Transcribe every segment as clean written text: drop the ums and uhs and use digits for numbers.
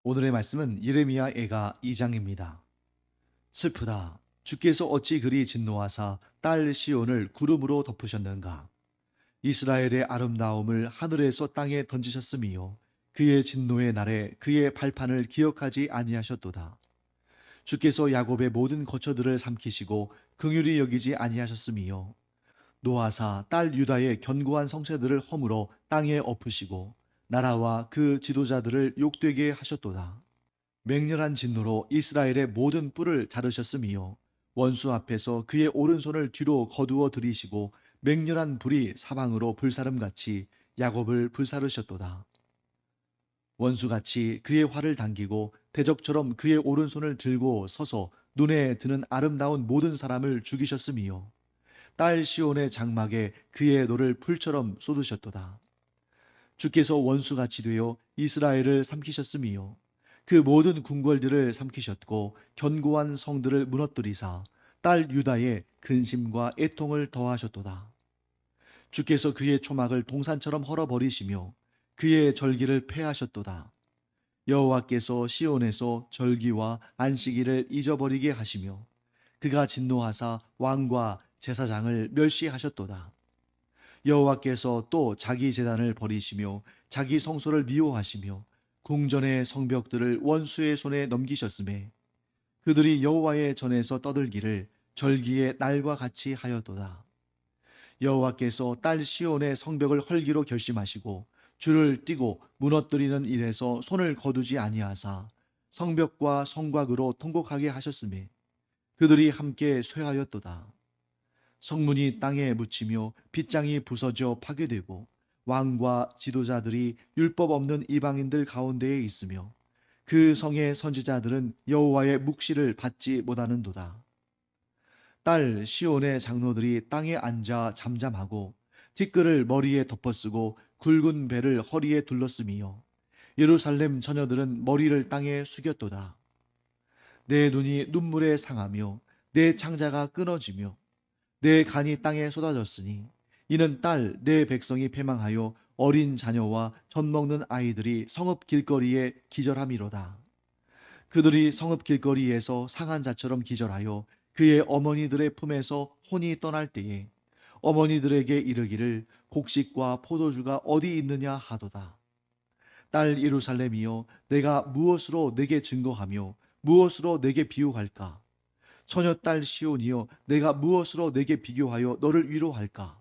오늘의 말씀은 예레미야 애가 2장입니다. 슬프다. 주께서 어찌 그리 진노하사 딸 시온을 구름으로 덮으셨는가. 이스라엘의 아름다움을 하늘에서 땅에 던지셨음이요 그의 진노의 날에 그의 발판을 기억하지 아니하셨도다. 주께서 야곱의 모든 거처들을 삼키시고 긍휼히 여기지 아니하셨음이요 노아사 딸 유다의 견고한 성체들을 허물어 땅에 엎으시고 나라와 그 지도자들을 욕되게 하셨도다. 맹렬한 진노로 이스라엘의 모든 뿔을 자르셨음이요 원수 앞에서 그의 오른손을 뒤로 거두어 들이시고 맹렬한 불이 사방으로 불사름같이 야곱을 불사르셨도다. 원수같이 그의 활을 당기고 대적처럼 그의 오른손을 들고 서서 눈에 드는 아름다운 모든 사람을 죽이셨음이요 딸 시온의 장막에 그의 노를 풀처럼 쏟으셨도다. 주께서 원수같이 되어 이스라엘을 삼키셨음이요 그 모든 궁궐들을 삼키셨고 견고한 성들을 무너뜨리사 딸 유다의 근심과 애통을 더하셨도다. 주께서 그의 초막을 동산처럼 헐어버리시며 그의 절기를 폐하셨도다. 여호와께서 시온에서 절기와 안식일을 잊어버리게 하시며 그가 진노하사 왕과 제사장을 멸시하셨도다. 여호와께서 또 자기 제단을 버리시며 자기 성소를 미워하시며 궁전의 성벽들을 원수의 손에 넘기셨음에 그들이 여호와의 전에서 떠들기를 절기의 날과 같이 하였도다. 여호와께서 딸 시온의 성벽을 헐기로 결심하시고 줄을 띠고 무너뜨리는 일에서 손을 거두지 아니하사 성벽과 성곽으로 통곡하게 하셨음에 그들이 함께 쇠하였도다. 성문이 땅에 묻히며 빗장이 부서져 파괴되고 왕과 지도자들이 율법 없는 이방인들 가운데에 있으며 그 성의 선지자들은 여호와의 묵시를 받지 못하는도다. 딸 시온의 장로들이 땅에 앉아 잠잠하고 티끌을 머리에 덮어쓰고 굵은 배를 허리에 둘렀음이요 예루살렘 처녀들은 머리를 땅에 숙였도다. 내 눈이 눈물에 상하며 내 창자가 끊어지며 내 간이 땅에 쏟아졌으니 이는 딸 내 백성이 패망하여 어린 자녀와 젖 먹는 아이들이 성읍 길거리에 기절함이로다. 그들이 성읍 길거리에서 상한 자처럼 기절하여 그의 어머니들의 품에서 혼이 떠날 때에 어머니들에게 이르기를 곡식과 포도주가 어디 있느냐 하도다. 딸 예루살렘이여 내가 무엇으로 내게 증거하며 무엇으로 내게 비유할까? 처녀 딸 시온이여 내가 무엇으로 내게 비교하여 너를 위로할까?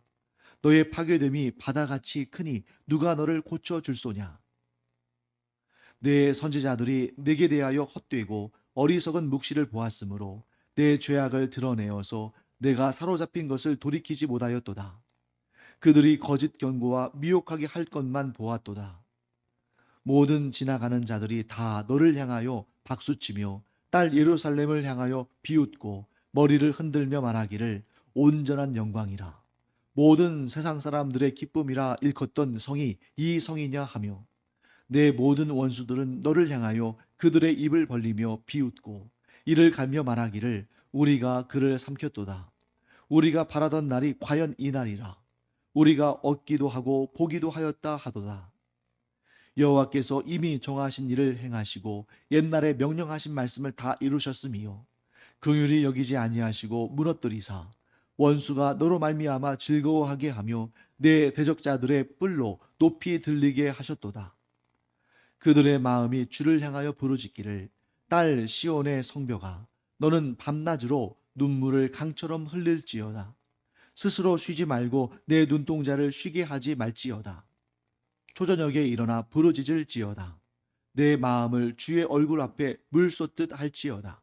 너의 파괴됨이 바다같이 크니 누가 너를 고쳐줄 소냐? 내 선지자들이 내게 대하여 헛되고 어리석은 묵시를 보았으므로 내 죄악을 드러내어서 내가 사로잡힌 것을 돌이키지 못하였도다. 그들이 거짓 경고와 미혹하게 할 것만 보았도다. 모든 지나가는 자들이 다 너를 향하여 박수치며 딸 예루살렘을 향하여 비웃고 머리를 흔들며 말하기를 온전한 영광이라 모든 세상 사람들의 기쁨이라 일컫던 성이 이 성이냐 하며 내 모든 원수들은 너를 향하여 그들의 입을 벌리며 비웃고 이를 갈며 말하기를 우리가 그를 삼켰도다. 우리가 바라던 날이 과연 이 날이라. 우리가 얻기도 하고 보기도 하였다 하도다. 여호와께서 이미 정하신 일을 행하시고 옛날에 명령하신 말씀을 다 이루셨음이요 긍휼히 여기지 아니하시고 무너뜨리사 원수가 너로 말미암아 즐거워하게 하며 내 대적자들의 뿔로 높이 들리게 하셨도다. 그들의 마음이 주를 향하여 부르짖기를 딸 시온의 성벽아 너는 밤낮으로 눈물을 강처럼 흘릴지어다. 스스로 쉬지 말고 내 눈동자를 쉬게 하지 말지어다. 초저녁에 일어나 부르짖을지어다. 내 마음을 주의 얼굴 앞에 물 쏟듯 할지어다.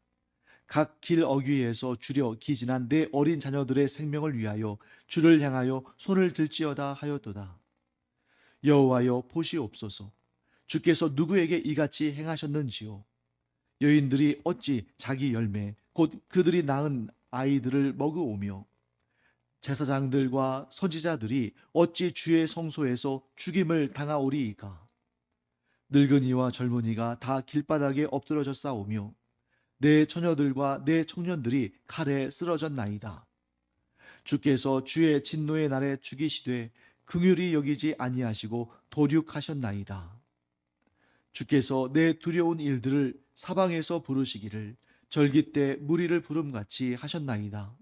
각 길 어귀에서 주려 기진한 내 어린 자녀들의 생명을 위하여 주를 향하여 손을 들지어다 하였도다. 여호와여 보시옵소서. 주께서 누구에게 이같이 행하셨는지요. 여인들이 어찌 자기 열매 곧 그들이 낳은 아이들을 먹으오며 제사장들과 선지자들이 어찌 주의 성소에서 죽임을 당하오리이까. 늙은이와 젊은이가 다 길바닥에 엎드러졌사오며 내 처녀들과 내 청년들이 칼에 쓰러졌나이다. 주께서 주의 진노의 날에 죽이시되 긍휼히 여기지 아니하시고 도륙하셨나이다. 주께서 내 두려운 일들을 사방에서 부르시기를 절기 때 무리를 부름같이 하셨나이다.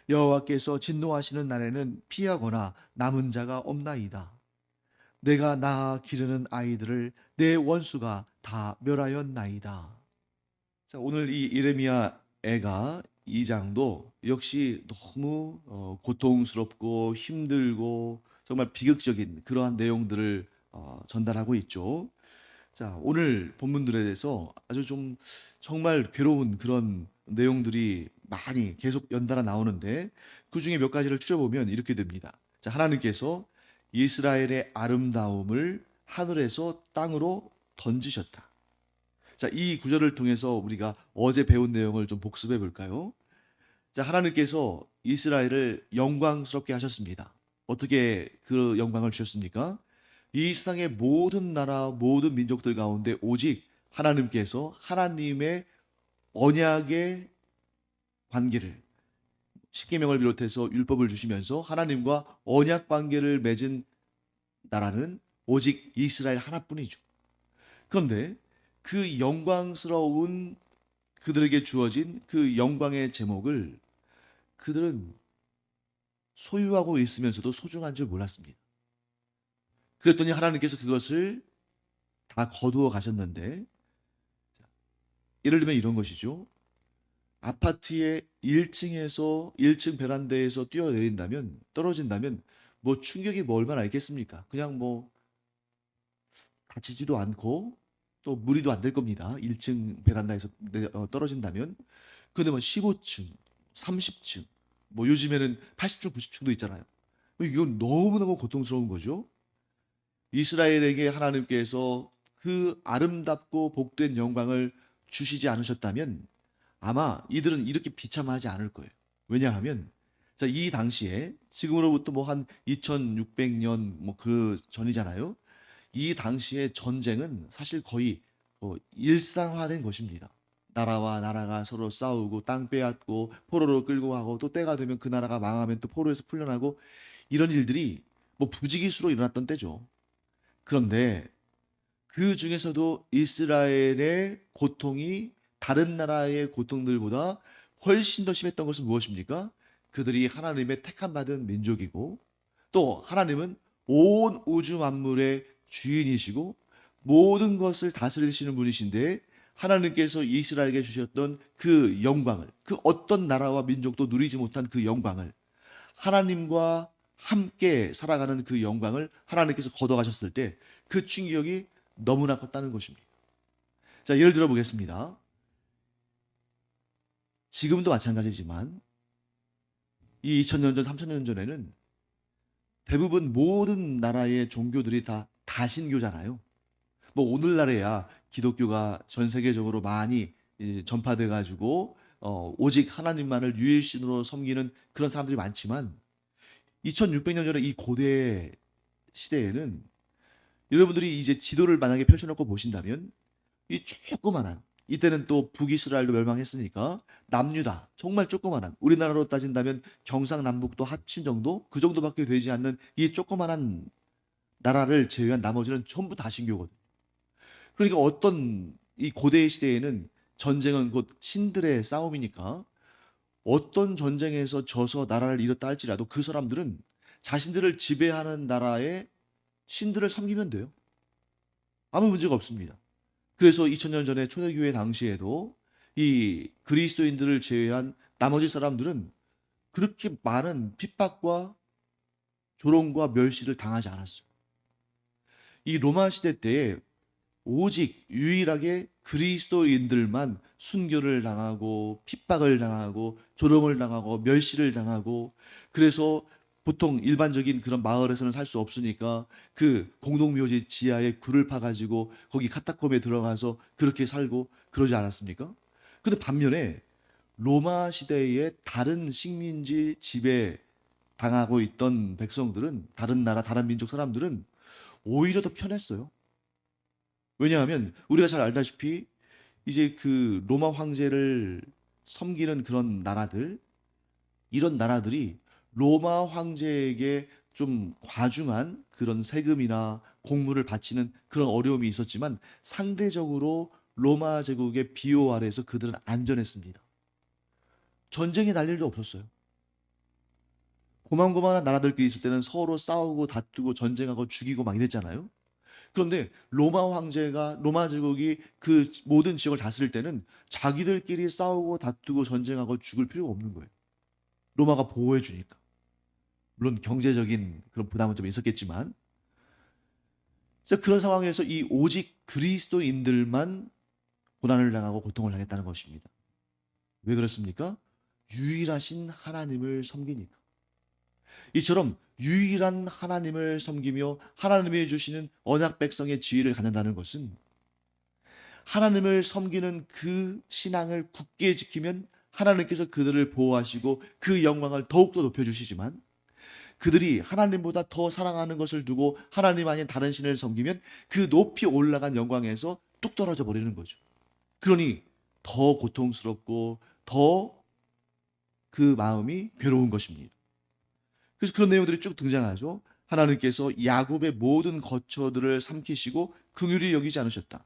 여호와께서 진노하시는 날에는 피하거나 남은 자가 없나이다. 내가 낳아 기르는 아이들을 내 원수가 다 멸하였나이다. 자, 오늘 이 이레미야 애가 2장도 역시 너무 고통스럽고 힘들고 정말 비극적인 그러한 내용들을 전달하고 있죠. 자, 오늘 본문들에 대해서 아주 좀 정말 괴로운 그런 내용들이 많이 계속 연달아 나오는데 그 중에 몇 가지를 추려보면 이렇게 됩니다. 자, 하나님께서 이스라엘의 아름다움을 하늘에서 땅으로 던지셨다. 자, 이 구절을 통해서 우리가 어제 배운 내용을 좀 복습해 볼까요? 자, 하나님께서 이스라엘을 영광스럽게 하셨습니다. 어떻게 그 영광을 주셨습니까? 이 세상의 모든 나라, 모든 민족들 가운데 오직 하나님께서 하나님의 언약의 관계를 십계명을 비롯해서 율법을 주시면서 하나님과 언약 관계를 맺은 나라는 오직 이스라엘 하나뿐이죠. 그런데 그 영광스러운 그들에게 주어진 그 영광의 제목을 그들은 소유하고 있으면서도 소중한 줄 몰랐습니다. 그랬더니 하나님께서 그것을 다 거두어 가셨는데, 예를 들면 이런 것이죠. 아파트의 1층에서 1층 베란다에서 뛰어내린다면 떨어진다면 뭐 충격이 뭐 얼마나 있겠습니까? 그냥 뭐 다치지도 않고 또 무리도 안 될 겁니다. 1층 베란다에서 떨어진다면. 근데 뭐 15층, 30층, 뭐 요즘에는 80층, 90층도 있잖아요. 이건 너무너무 고통스러운 거죠. 이스라엘에게 하나님께서 그 아름답고 복된 영광을 주시지 않으셨다면 아마 이들은 이렇게 비참하지 않을 거예요. 왜냐하면 자, 이 당시에 지금으로부터 뭐 한 2600년 뭐 그 전이잖아요. 이 당시의 전쟁은 사실 거의 일상화된 것입니다. 나라와 나라가 서로 싸우고 땅 빼앗고 포로로 끌고 가고 또 때가 되면 그 나라가 망하면 또 포로에서 풀려나고 이런 일들이 뭐 부지기수로 일어났던 때죠. 그런데 그 중에서도 이스라엘의 고통이 다른 나라의 고통들보다 훨씬 더 심했던 것은 무엇입니까? 그들이 하나님의 택함 받은 민족이고 또 하나님은 온 우주 만물의 주인이시고 모든 것을 다스리시는 분이신데 하나님께서 이스라엘에게 주셨던 그 영광을 그 어떤 나라와 민족도 누리지 못한 그 영광을 하나님과 함께 살아가는 그 영광을 하나님께서 걷어가셨을 때 그 충격이 너무나 컸다는 것입니다. 자, 예를 들어 보겠습니다. 지금도 마찬가지지만 이 2000년 전, 3000년 전에는 대부분 모든 나라의 종교들이 다 다신교잖아요. 뭐 오늘날에야 기독교가 전 세계적으로 많이 전파돼 가지고 오직 하나님만을 유일신으로 섬기는 그런 사람들이 많지만 2600년 전에 이 고대 시대에는 여러분들이 이제 지도를 만약에 펼쳐놓고 보신다면 이 조그만한 이때는 또 북이스라엘도 멸망했으니까 남유다 정말 조그만한 우리나라로 따진다면 경상남북도 합친 정도 그 정도밖에 되지 않는 이 조그만한 나라를 제외한 나머지는 전부 다 신교거든요. 그러니까 어떤 이 고대 시대에는 전쟁은 곧 신들의 싸움이니까 어떤 전쟁에서 져서 나라를 잃었다 할지라도 그 사람들은 자신들을 지배하는 나라의 신들을 섬기면 돼요. 아무 문제가 없습니다. 그래서 2000년 전에 초대교회 당시에도 이 그리스도인들을 제외한 나머지 사람들은 그렇게 많은 핍박과 조롱과 멸시를 당하지 않았어요. 이 로마 시대 때에 오직 유일하게 그리스도인들만 순교를 당하고 핍박을 당하고 조롱을 당하고 멸시를 당하고 그래서 보통 일반적인 그런 마을에서는 살 수 없으니까 그 공동묘지 지하에 굴을 파가지고 거기 카타콤에 들어가서 그렇게 살고 그러지 않았습니까? 근데 반면에 로마 시대의 다른 식민지 지배 당하고 있던 백성들은 다른 나라 다른 민족 사람들은 오히려 더 편했어요. 왜냐하면 우리가 잘 알다시피 이제 그 로마 황제를 섬기는 그런 나라들 이런 나라들이 로마 황제에게 좀 과중한 그런 세금이나 공물을 바치는 그런 어려움이 있었지만 상대적으로 로마 제국의 비호 아래에서 그들은 안전했습니다. 전쟁이 날 일도 없었어요. 고만고만한 나라들끼리 있을 때는 서로 싸우고 다투고 전쟁하고 죽이고 막 이랬잖아요. 그런데 로마 제국이 그 모든 지역을 다스릴 때는 자기들끼리 싸우고 다투고 전쟁하고 죽을 필요가 없는 거예요. 로마가 보호해 주니까. 물론 경제적인 그런 부담은 좀 있었겠지만, 그래서 그런 상황에서 이 오직 그리스도인들만 고난을 당하고 고통을 당했다는 것입니다. 왜 그렇습니까? 유일하신 하나님을 섬기니까. 이처럼 유일한 하나님을 섬기며 하나님이 주시는 언약 백성의 지위를 갖는다는 것은 하나님을 섬기는 그 신앙을 굳게 지키면 하나님께서 그들을 보호하시고 그 영광을 더욱더 높여주시지만, 그들이 하나님보다 더 사랑하는 것을 두고 하나님 아닌 다른 신을 섬기면 그 높이 올라간 영광에서 뚝 떨어져 버리는 거죠. 그러니 더 고통스럽고 더 그 마음이 괴로운 것입니다. 그래서 그런 내용들이 쭉 등장하죠. 하나님께서 야곱의 모든 거처들을 삼키시고 긍휼히 여기지 않으셨다.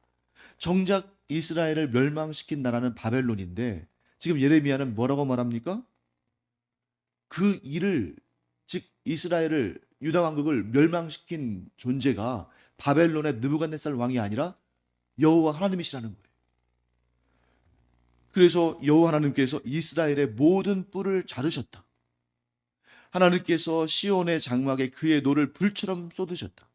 정작 이스라엘을 멸망시킨 나라는 바벨론인데 지금 예레미야는 뭐라고 말합니까? 그 일을, 즉 이스라엘을, 유다 왕국을 멸망시킨 존재가 바벨론의 느부갓네살 왕이 아니라 여호와 하나님이시라는 거예요. 그래서 여호와 하나님께서 이스라엘의 모든 뿔을 자르셨다. 하나님께서 시온의 장막에 그의 노를 불처럼 쏟으셨다.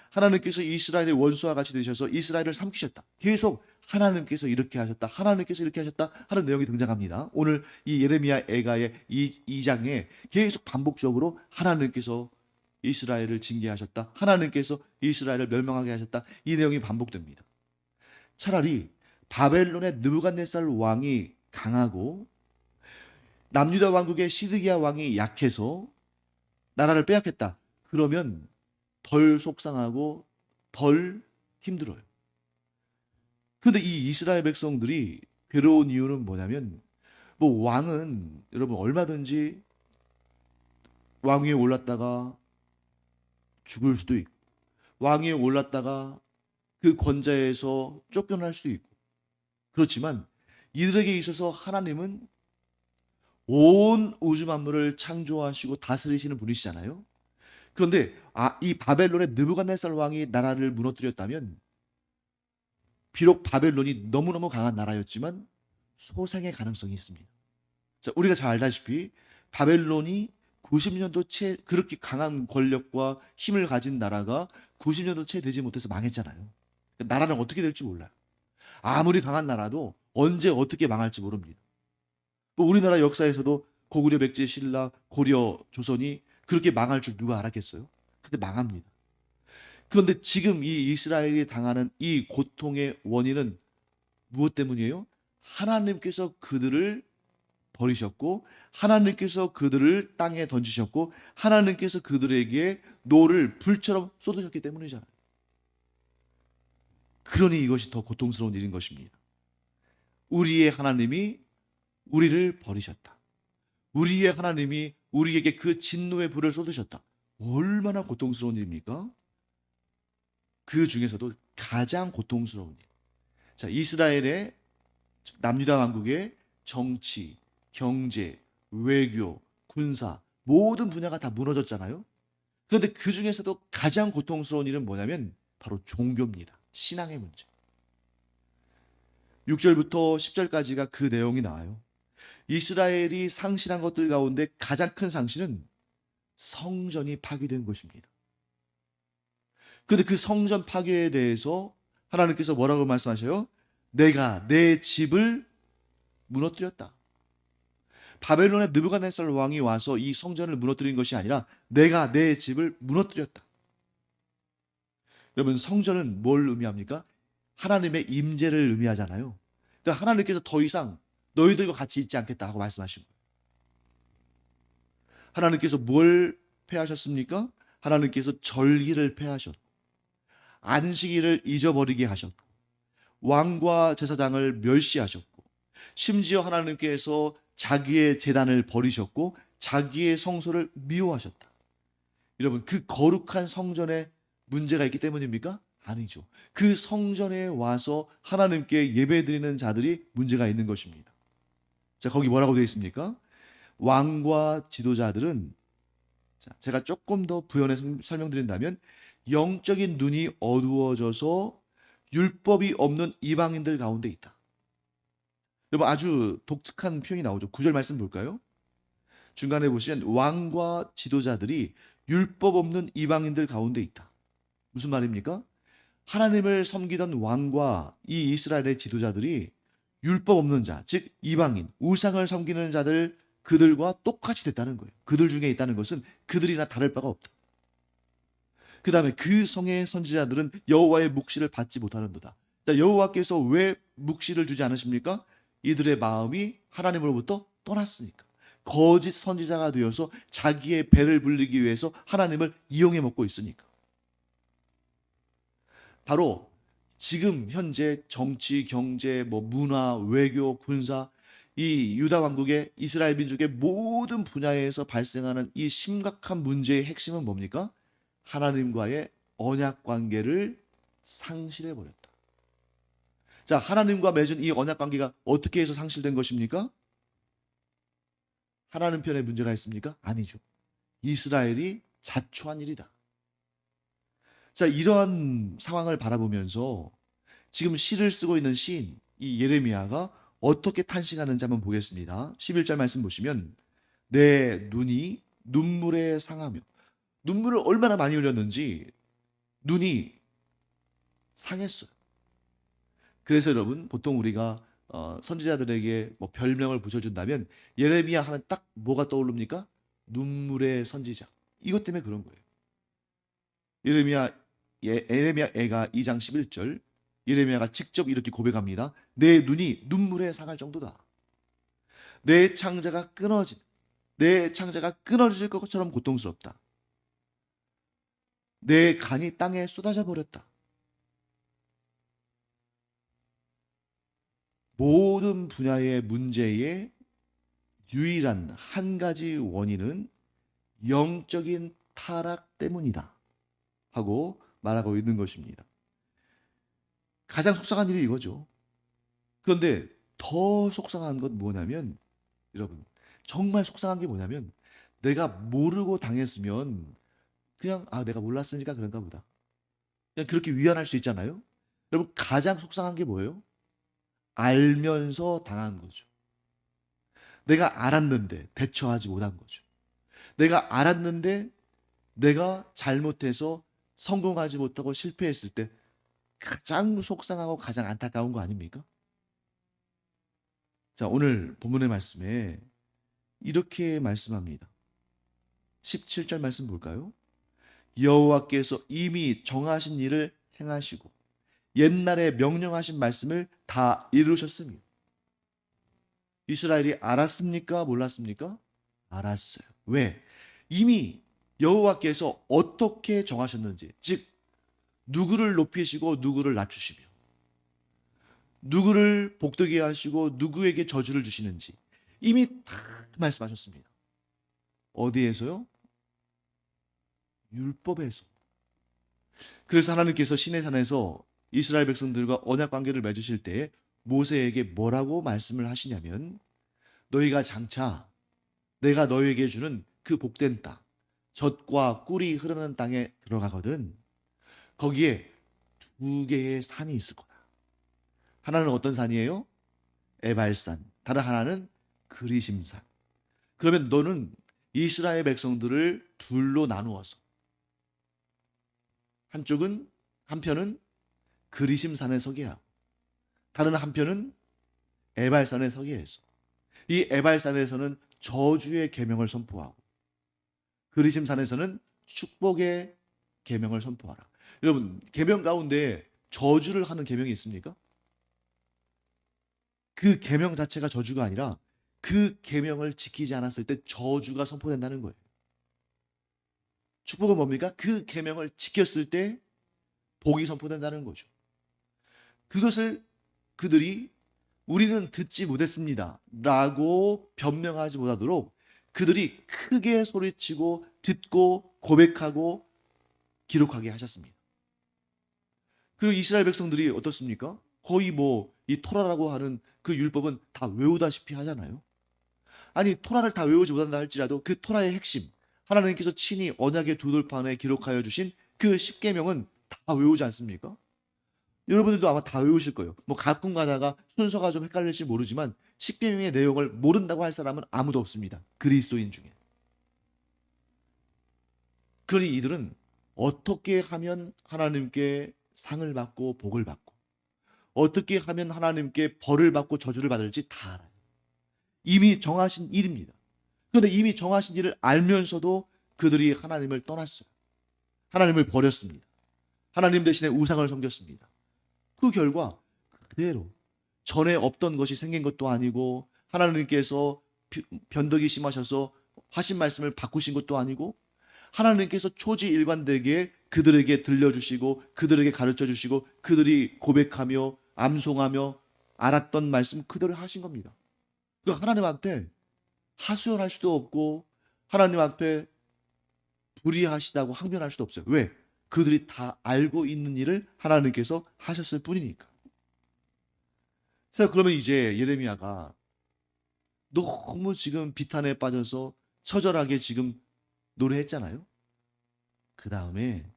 하나님께서 이스라엘의 원수와 같이 되셔서 이스라엘을 삼키셨다. 계속 하나님께서 이렇게 하셨다. 하나님께서 이렇게 하셨다 하는 내용이 등장합니다. 오늘 이 예레미야 애가의 2장에 계속 반복적으로 하나님께서 이스라엘을 징계하셨다. 하나님께서 이스라엘을 멸망하게 하셨다. 이 내용이 반복됩니다. 차라리 바벨론의 느부갓네살 왕이 강하고 남유다 왕국의 시드기야 왕이 약해서 나라를 빼앗겼다. 그러면 덜 속상하고 덜 힘들어요. 그런데 이 이스라엘 백성들이 괴로운 이유는 뭐냐면, 뭐 왕은 여러분 얼마든지 왕 위에 올랐다가 죽을 수도 있고, 왕 위에 올랐다가 그 권좌에서 쫓겨날 수도 있고, 그렇지만 이들에게 있어서 하나님은 온 우주 만물을 창조하시고 다스리시는 분이시잖아요. 그런데 이 바벨론의 느부갓네살 왕이 나라를 무너뜨렸다면 비록 바벨론이 너무너무 강한 나라였지만 소생의 가능성이 있습니다. 자, 우리가 잘 알다시피 바벨론이 90년도 채 그렇게 강한 권력과 힘을 가진 나라가 90년도 채 되지 못해서 망했잖아요. 나라는 어떻게 될지 몰라요. 아무리 강한 나라도 언제 어떻게 망할지 모릅니다. 또 우리나라 역사에서도 고구려, 백제, 신라, 고려, 조선이 그렇게 망할 줄 누가 알았겠어요? 근데 망합니다. 그런데 지금 이 이스라엘이 당하는 이 고통의 원인은 무엇 때문이에요? 하나님께서 그들을 버리셨고, 하나님께서 그들을 땅에 던지셨고, 하나님께서 그들에게 노를 불처럼 쏟으셨기 때문이잖아요. 그러니 이것이 더 고통스러운 일인 것입니다. 우리의 하나님이 우리를 버리셨다. 우리의 하나님이 우리에게 그 진노의 불을 쏟으셨다. 얼마나 고통스러운 일입니까? 그 중에서도 가장 고통스러운 일. 자, 이스라엘의 남유다 왕국의 정치, 경제, 외교, 군사 모든 분야가 다 무너졌잖아요. 그런데 그 중에서도 가장 고통스러운 일은 뭐냐면 바로 종교입니다. 신앙의 문제. 6절부터 10절까지가 그 내용이 나와요. 이스라엘이 상실한 것들 가운데 가장 큰 상실은 성전이 파괴된 것입니다. 그런데 그 성전 파괴에 대해서 하나님께서 뭐라고 말씀하셔요? 내가 내 집을 무너뜨렸다. 바벨론의 느부갓네살 왕이 와서 이 성전을 무너뜨린 것이 아니라 내가 내 집을 무너뜨렸다. 여러분, 성전은 뭘 의미합니까? 하나님의 임재를 의미하잖아요. 그러니까 하나님께서 더 이상 너희들과 같이 있지 않겠다 하고 말씀하신 거예요. 하나님께서 뭘 폐하셨습니까? 하나님께서 절기를 폐하셨고, 안식일을 잊어버리게 하셨고, 왕과 제사장을 멸시하셨고, 심지어 하나님께서 자기의 제단을 버리셨고 자기의 성소를 미워하셨다. 여러분, 그 거룩한 성전에 문제가 있기 때문입니까? 아니죠. 그 성전에 와서 하나님께 예배드리는 자들이 문제가 있는 것입니다. 자, 거기 뭐라고 되어 있습니까? 왕과 지도자들은, 자, 제가 조금 더 부연해서 설명드린다면, 영적인 눈이 어두워져서 율법이 없는 이방인들 가운데 있다. 여러분, 아주 독특한 표현이 나오죠. 9절 말씀 볼까요? 중간에 보시면 왕과 지도자들이 율법 없는 이방인들 가운데 있다. 무슨 말입니까? 하나님을 섬기던 왕과 이 이스라엘의 지도자들이 율법 없는 자, 즉 이방인, 우상을 섬기는 자들, 그들과 똑같이 됐다는 거예요. 그들 중에 있다는 것은 그들이나 다를 바가 없다. 그 다음에 그 성의 선지자들은 여호와의 묵시를 받지 못하는도다. 자, 여호와께서 왜 묵시를 주지 않으십니까? 이들의 마음이 하나님으로부터 떠났으니까. 거짓 선지자가 되어서 자기의 배를 불리기 위해서 하나님을 이용해 먹고 있으니까. 바로 지금 현재 정치, 경제, 문화, 외교, 군사, 이 유다 왕국의 이스라엘 민족의 모든 분야에서 발생하는 이 심각한 문제의 핵심은 뭡니까? 하나님과의 언약 관계를 상실해 버렸다. 자, 하나님과 맺은 이 언약 관계가 어떻게 해서 상실된 것입니까? 하나님 편에 문제가 있습니까? 아니죠. 이스라엘이 자초한 일이다. 자, 이러한 상황을 바라보면서 지금 시를 쓰고 있는 시인 이 예레미야가 어떻게 탄식하는지 한번 보겠습니다. 11절 말씀 보시면 내 눈이 눈물에 상하며, 눈물을 얼마나 많이 흘렸는지 눈이 상했어요. 그래서 여러분, 보통 우리가 선지자들에게 별명을 붙여준다면 예레미야 하면 딱 뭐가 떠오릅니까? 눈물의 선지자. 이것 때문에 그런 거예요. 예레미야가 2장 11절, 예레미야가 직접 이렇게 고백합니다. 내 눈이 눈물에 상할 정도다. 내 창자가 끊어질 것처럼 고통스럽다. 내 간이 땅에 쏟아져 버렸다. 모든 분야의 문제의 유일한 한 가지 원인은 영적인 타락 때문이다 하고 말하고 있는 것입니다. 가장 속상한 일이 이거죠. 그런데 더 속상한 건 뭐냐면, 여러분, 정말 속상한 게 뭐냐면, 내가 모르고 당했으면 그냥 내가 몰랐으니까 그런가 보다, 그냥 그렇게 위안할 수 있잖아요. 여러분, 가장 속상한 게 뭐예요? 알면서 당한 거죠. 내가 알았는데 대처하지 못한 거죠. 내가 알았는데 내가 잘못해서 성공하지 못하고 실패했을 때 가장 속상하고 가장 안타까운 거 아닙니까? 자, 오늘 본문의 말씀에 이렇게 말씀합니다. 17절 말씀 볼까요? 여호와께서 이미 정하신 일을 행하시고 옛날에 명령하신 말씀을 다 이루셨으며. 이스라엘이 알았습니까? 몰랐습니까? 알았어요. 왜? 이미 여호와께서 어떻게 정하셨는지, 즉 누구를 높이시고 누구를 낮추시며, 누구를 복되게 하시고 누구에게 저주를 주시는지 이미 다 말씀하셨습니다. 어디에서요? 율법에서. 그래서 하나님께서 시내산에서 이스라엘 백성들과 언약 관계를 맺으실 때 모세에게 뭐라고 말씀을 하시냐면, 너희가 장차 내가 너희에게 주는 그 복된 땅, 젖과 꿀이 흐르는 땅에 들어가거든 거기에 두 개의 산이 있을 거다. 하나는 어떤 산이에요? 에발산. 다른 하나는 그리심산. 그러면 너는 이스라엘 백성들을 둘로 나누어서 한편은 그리심산에 서게 하고 다른 한편은 에발산에 서게 해서, 이 에발산에서는 저주의 계명을 선포하고 그리심산에서는 축복의 계명을 선포하라. 여러분, 계명 가운데 저주를 하는 계명이 있습니까? 그 계명 자체가 저주가 아니라 그 계명을 지키지 않았을 때 저주가 선포된다는 거예요. 축복은 뭡니까? 그 계명을 지켰을 때 복이 선포된다는 거죠. 그것을 그들이 우리는 듣지 못했습니다 라고 변명하지 못하도록 그들이 크게 소리치고 듣고 고백하고 기록하게 하셨습니다. 그리고 이스라엘 백성들이 어떻습니까? 거의 뭐 이 토라라고 하는 그 율법은 다 외우다시피 하잖아요. 아니 토라를 다 외우지 못한다 할지라도 그 토라의 핵심, 하나님께서 친히 언약의 두 돌판에 기록하여 주신 그 십계명은 다 외우지 않습니까? 여러분들도 아마 다 외우실 거예요. 뭐 가끔 가다가 순서가 좀 헷갈릴지 모르지만 십계명의 내용을 모른다고 할 사람은 아무도 없습니다. 그리스도인 중에. 그러니 이들은 어떻게 하면 하나님께 상을 받고 복을 받고 어떻게 하면 하나님께 벌을 받고 저주를 받을지 다 알아요. 이미 정하신 일입니다. 그런데 이미 정하신 일을 알면서도 그들이 하나님을 떠났어요. 하나님을 버렸습니다. 하나님 대신에 우상을 섬겼습니다. 그 결과 그대로 전에 없던 것이 생긴 것도 아니고 하나님께서 변덕이 심하셔서 하신 말씀을 바꾸신 것도 아니고 하나님께서 초지일관되게 그들에게 들려주시고 그들에게 가르쳐주시고 그들이 고백하며 암송하며 알았던 말씀 그대로 하신 겁니다. 그러니까 하나님 앞에 하소연할 수도 없고 하나님 앞에 불의하시다고 항변할 수도 없어요. 왜? 그들이 다 알고 있는 일을 하나님께서 하셨을 뿐이니까. 그래서 그러면 이제 예레미야가 너무 지금 비탄에 빠져서 처절하게 지금 노래했잖아요. 그 다음에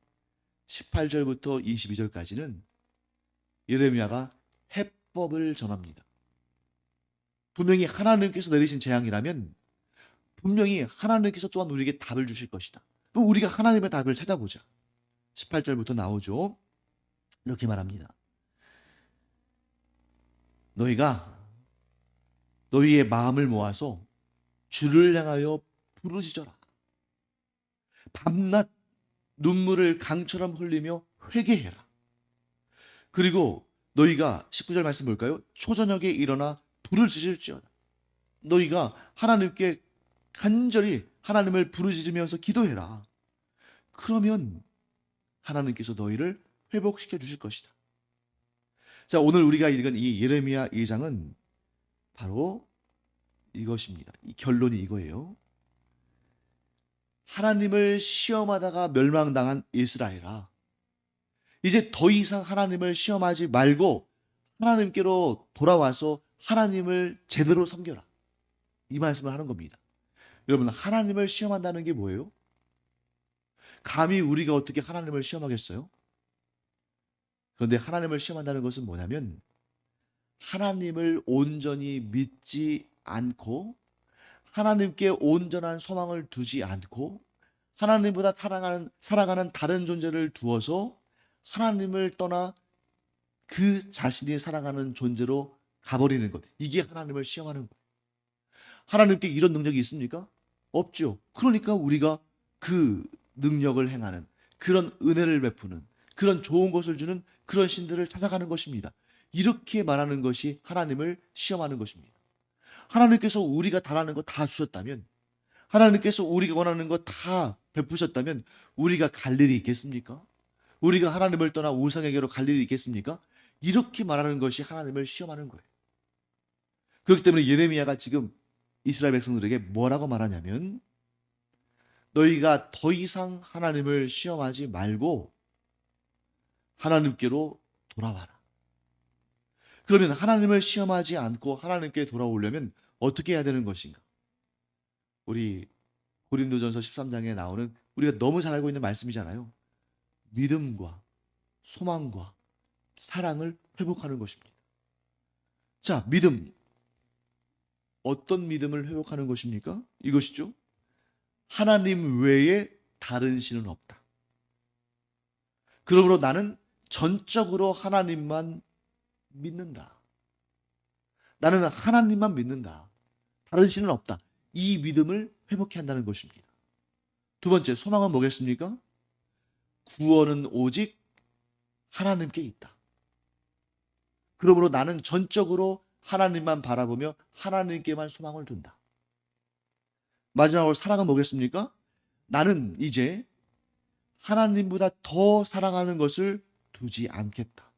18절부터 22절까지는 예레미야가 해법을 전합니다. 분명히 하나님께서 내리신 재앙이라면 분명히 하나님께서 또한 우리에게 답을 주실 것이다. 그럼 우리가 하나님의 답을 찾아보자. 18절부터 나오죠. 이렇게 말합니다. 너희가 너희의 마음을 모아서 주를 향하여 부르짖어라. 밤낮 눈물을 강처럼 흘리며 회개해라. 그리고 너희가 19절 말씀 볼까요? 초저녁에 일어나 불을 지질지어다. 너희가 하나님께 간절히 하나님을 부르짖으면서 기도해라. 그러면 하나님께서 너희를 회복시켜 주실 것이다. 자, 오늘 우리가 읽은 이 예레미야 2장은 바로 이것입니다. 이 결론이 이거예요. 하나님을 시험하다가 멸망당한 이스라엘아, 이제 더 이상 하나님을 시험하지 말고 하나님께로 돌아와서 하나님을 제대로 섬겨라. 이 말씀을 하는 겁니다. 여러분, 하나님을 시험한다는 게 뭐예요? 감히 우리가 어떻게 하나님을 시험하겠어요? 그런데 하나님을 시험한다는 것은 뭐냐면 하나님을 온전히 믿지 않고 하나님께 온전한 소망을 두지 않고 하나님보다 사랑하는 다른 존재를 두어서 하나님을 떠나 그 자신이 사랑하는 존재로 가버리는 것. 이게 하나님을 시험하는 거예요. 하나님께 이런 능력이 있습니까? 없죠. 그러니까 우리가 그 능력을 행하는, 그런 은혜를 베푸는, 그런 좋은 것을 주는 그런 신들을 찾아가는 것입니다. 이렇게 말하는 것이 하나님을 시험하는 것입니다. 하나님께서 우리가 달하는 거 다 주셨다면, 하나님께서 우리가 원하는 거 다 베푸셨다면 우리가 갈 일이 있겠습니까? 우리가 하나님을 떠나 우상에게로 갈 일이 있겠습니까? 이렇게 말하는 것이 하나님을 시험하는 거예요. 그렇기 때문에 예레미야가 지금 이스라엘 백성들에게 뭐라고 말하냐면 너희가 더 이상 하나님을 시험하지 말고 하나님께로 돌아와라. 그러면 하나님을 시험하지 않고 하나님께 돌아오려면 어떻게 해야 되는 것인가? 우리 고린도전서 13장에 나오는 우리가 너무 잘 알고 있는 말씀이잖아요. 믿음과 소망과 사랑을 회복하는 것입니다. 자, 믿음. 어떤 믿음을 회복하는 것입니까? 이것이죠. 하나님 외에 다른 신은 없다. 그러므로 나는 전적으로 하나님만 믿는다. 나는 하나님만 믿는다. 다른 신은 없다. 이 믿음을 회복해야 한다는 것입니다. 두 번째, 소망은 뭐겠습니까? 구원은 오직 하나님께 있다. 그러므로 나는 전적으로 하나님만 바라보며 하나님께만 소망을 둔다. 마지막으로 사랑은 뭐겠습니까? 나는 이제 하나님보다 더 사랑하는 것을 두지 않겠다.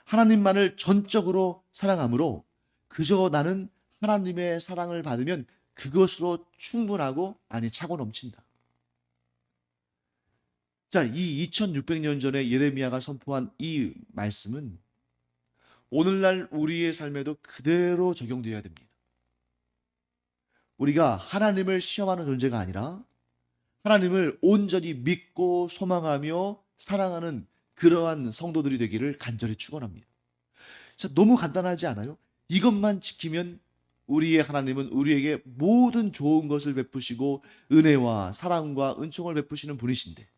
하나님만을 전적으로 사랑하므로 그저 나는 하나님의 사랑을 받으면 그것으로 충분하고 아니 차고 넘친다. 자, 이 2600년 전에 예레미야가 선포한 이 말씀은 오늘날 우리의 삶에도 그대로 적용되어야 됩니다. 우리가 하나님을 시험하는 존재가 아니라 하나님을 온전히 믿고 소망하며 사랑하는 그러한 성도들이 되기를 간절히 축원합니다. 자, 너무 간단하지 않아요? 이것만 지키면 우리의 하나님은 우리에게 모든 좋은 것을 베푸시고 은혜와 사랑과 은총을 베푸시는 분이신데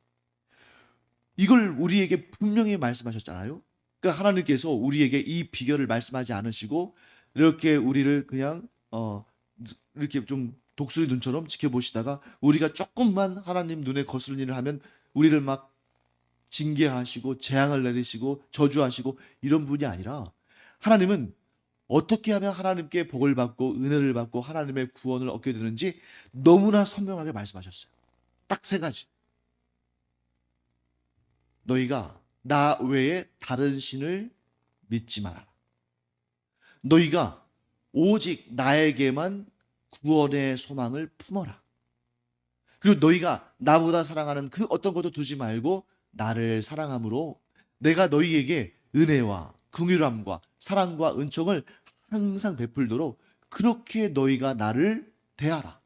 이걸 우리에게 분명히 말씀하셨잖아요. 그러니까 하나님께서 우리에게 이 비결을 말씀하지 않으시고 이렇게 우리를 그냥 이렇게 좀 독수리 눈처럼 지켜보시다가 우리가 조금만 하나님 눈에 거스른 일을 하면 우리를 막 징계하시고 재앙을 내리시고 저주하시고 이런 분이 아니라 하나님은 어떻게 하면 하나님께 복을 받고 은혜를 받고 하나님의 구원을 얻게 되는지 너무나 선명하게 말씀하셨어요. 딱 세 가지. 너희가 나 외에 다른 신을 믿지 말아라. 너희가 오직 나에게만 구원의 소망을 품어라. 그리고 너희가 나보다 사랑하는 그 어떤 것도 두지 말고 나를 사랑함으로 내가 너희에게 은혜와 긍휼함과 사랑과 은총을 항상 베풀도록 그렇게 너희가 나를 대하라.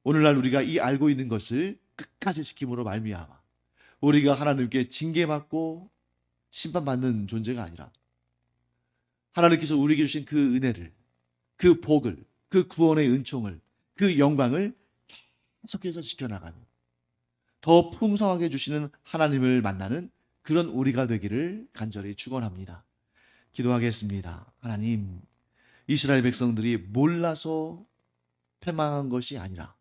오늘날 우리가 이 알고 있는 것을 끝까지 지킴으로 말미암아 우리가 하나님께 징계받고 심판받는 존재가 아니라 하나님께서 우리에게 주신 그 은혜를, 그 복을, 그 구원의 은총을, 그 영광을 계속해서 지켜나가는 더 풍성하게 주시는 하나님을 만나는 그런 우리가 되기를 간절히 축원합니다. 기도하겠습니다. 하나님, 이스라엘 백성들이 몰라서 패망한 것이 아니라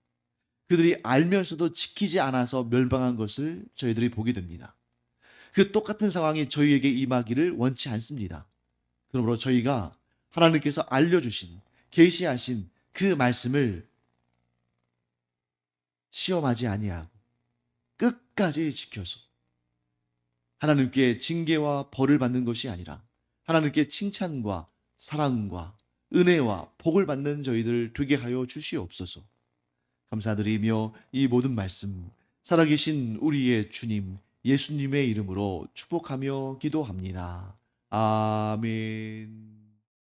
그들이 알면서도 지키지 않아서 멸망한 것을 저희들이 보게 됩니다. 그 똑같은 상황이 저희에게 임하기를 원치 않습니다. 그러므로 저희가 하나님께서 알려주신 계시하신 그 말씀을 시험하지 아니하고 끝까지 지켜서 하나님께 징계와 벌을 받는 것이 아니라 하나님께 칭찬과 사랑과 은혜와 복을 받는 저희들 되게 하여 주시옵소서. 감사드리며 이 모든 말씀 살아계신 우리의 주님 예수님의 이름으로 축복하며 기도합니다. 아멘.